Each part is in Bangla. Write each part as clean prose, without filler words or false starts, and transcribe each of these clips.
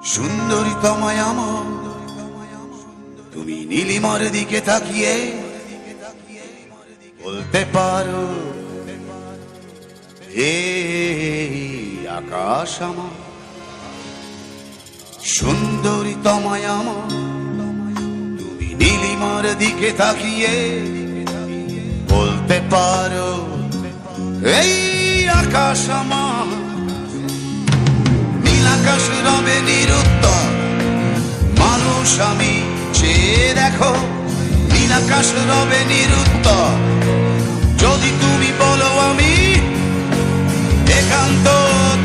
সুন্দরী তোমায় আমার, তুমি নীলিমার দিকে তাকিয়ে বলতে পারো হে আকাশ আমার। সুন্দরী তোমায় আমার, তুমি নীলিমার দিকে তাকিয়ে বলতে পারো এই আকাশ আমার। নীলাকাশ রবে নিরুত্তর, মানুষ আমি চেয়ে দেখো। নীলাকাশ রবে নিরুত্তর, যদি তুমি বলো আমি একান্ত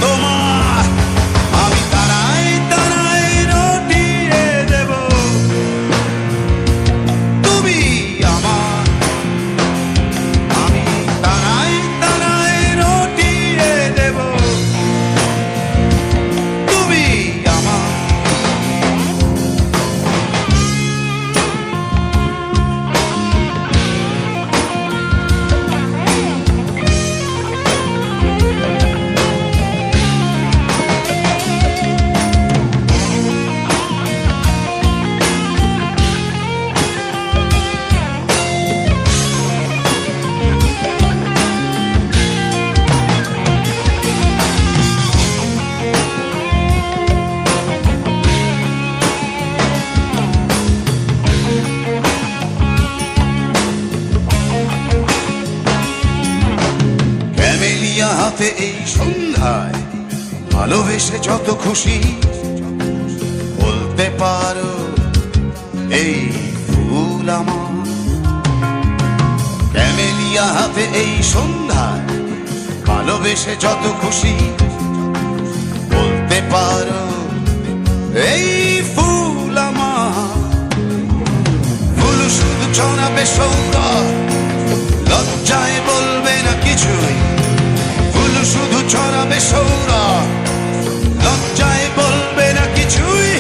তোমার। আমি তারাই তারাই রটিয়ে দেব, তুমি আমার। আমি তারাই তারাই রটিয়ে দেব, তুমি আমার। হাতে এই সন্ধ্যায় ভালোবেসে যত খুশি বলতে পারো এই ফুল আমার। ক্যামেলিয়া হাতে এই সন্ধ্যায় ভালোবেসে যত খুশি বলতে পারো এই ফুল আমার। ফুল শুধু ছড়াবে সৌরভ, লজ্জায় বলবে না কিছুই। শুধু ছড়াবে সৌরভ, লজ্জায় বলবে না কিছুই।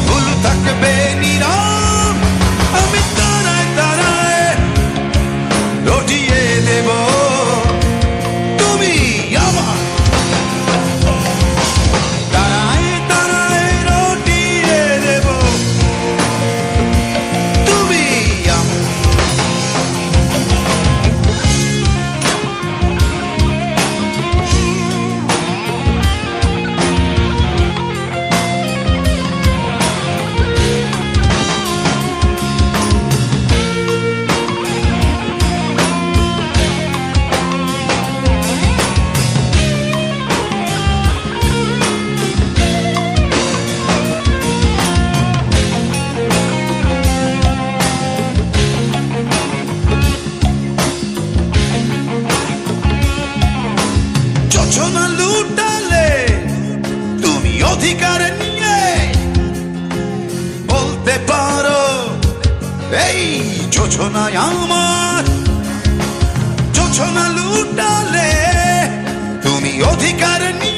ফুল থাকবে নীরব, আমি তারায় তারায় রটিয়ে দেব, তুমি আমার। তারায় তারায় রটিয়ে দেব, তুমি আমার। যোচনা লুটালে তুমি অধিকার নিয়ে বলতে পারো এই যোচনায় আমার। যোচনা লুটালে তুমি অধিকার নিয়ে